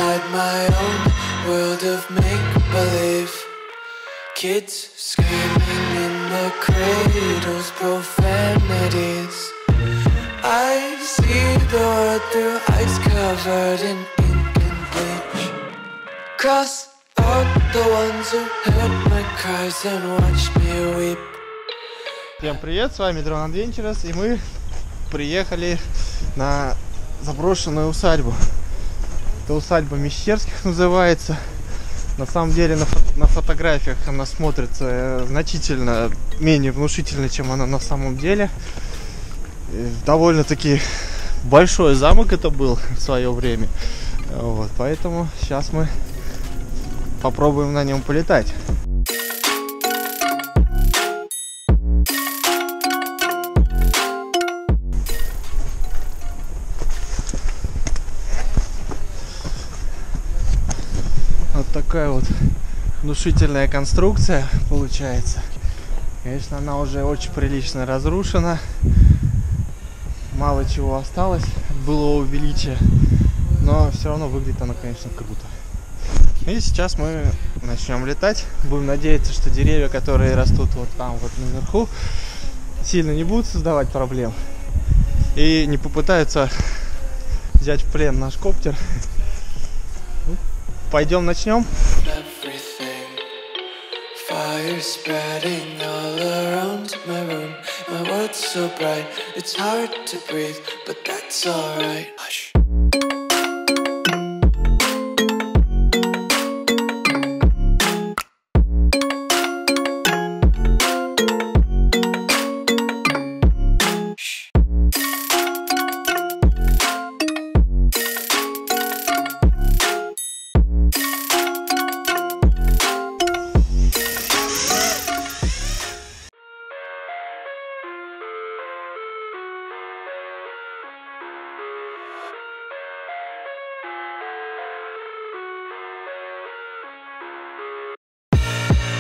inside my own world of make-believe. Kids screaming in the cradles, profanities. I see the world through ice covered in ink and bleach. Cross out the ones who heard my cries and watched me weep. Всем привет, с вами Дрон Адвенчерс, и мы приехали на заброшенную усадьбу. Это усадьба Мещерских называется. На самом деле на фотографиях она смотрится значительно менее внушительно, чем она на самом деле. Довольно-таки большой замок это был в свое время. Вот, поэтому сейчас мы попробуем на нем полетать. Вот такая вот внушительная конструкция получается. Конечно, она уже очень прилично разрушена. Мало чего осталось от былого величия. Но все равно выглядит она, конечно, круто. И сейчас мы начнем летать. Будем надеяться, что деревья, которые растут вот там вот наверху, сильно не будут создавать проблем. И не попытаются взять в плен наш коптер. Пойдем начнем. Fire spreading all around my room. My world's so bright, it's hard to breathe, but that's alright. Hush.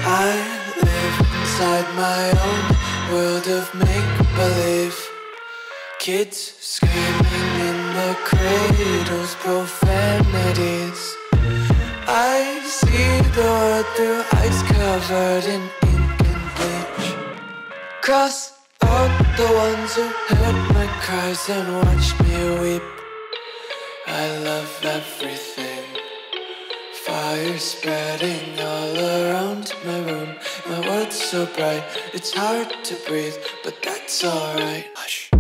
I live inside my own world of make-believe. Kids screaming in the cradles, profanities. I see the world through ice covered in ink and bleach. Cross out the ones who heard my cries and watched me weep. I love everything. Fire spreading all around my room. My world's so bright, it's hard to breathe, but that's alright. Hush.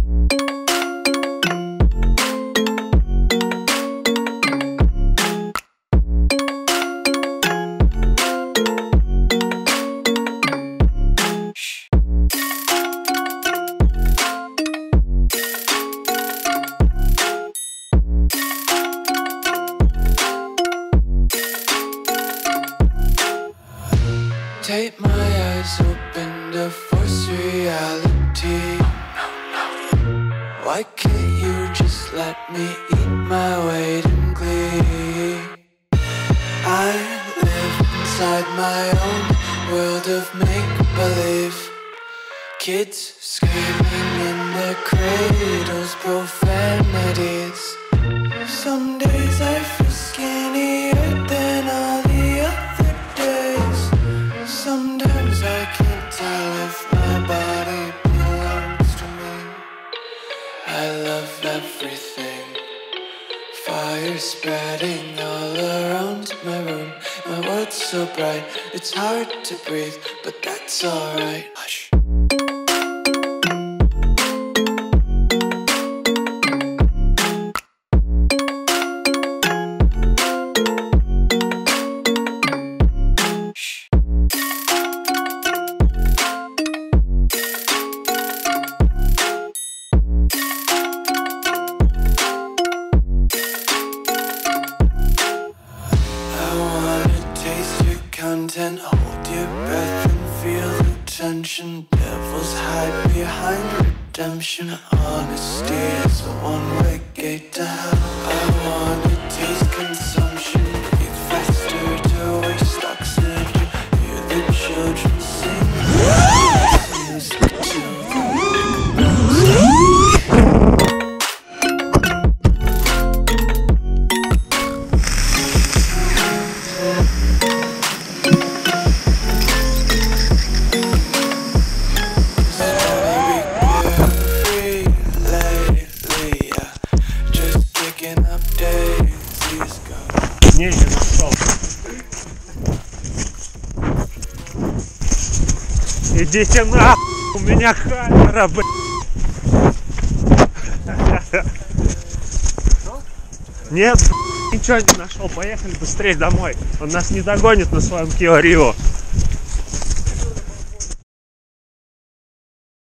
Take my eyes open to force reality. Why can't you just let me eat my weight in glee? I live inside my own world of make-believe. Kids screaming in their cradles, profanities. Some days I feel skinnier than all the other days. Sometimes I can't tell if my body belongs to me. I love everything. Fire spreading all around my room. My world's so bright, it's hard to breathe, but that's alright. Hush. Hold your breath and feel the tension. Devils hide behind redemption. Honesty is a one-way gate to hell. I wanna taste consumption. Breathe faster to waste oxygen. Hear the children sing. Listen to the big bells. Идите нахуй, у меня камера, блядь. Нет, ничего не нашел. Поехали быстрее домой. Он нас не догонит на своем Киа Рио.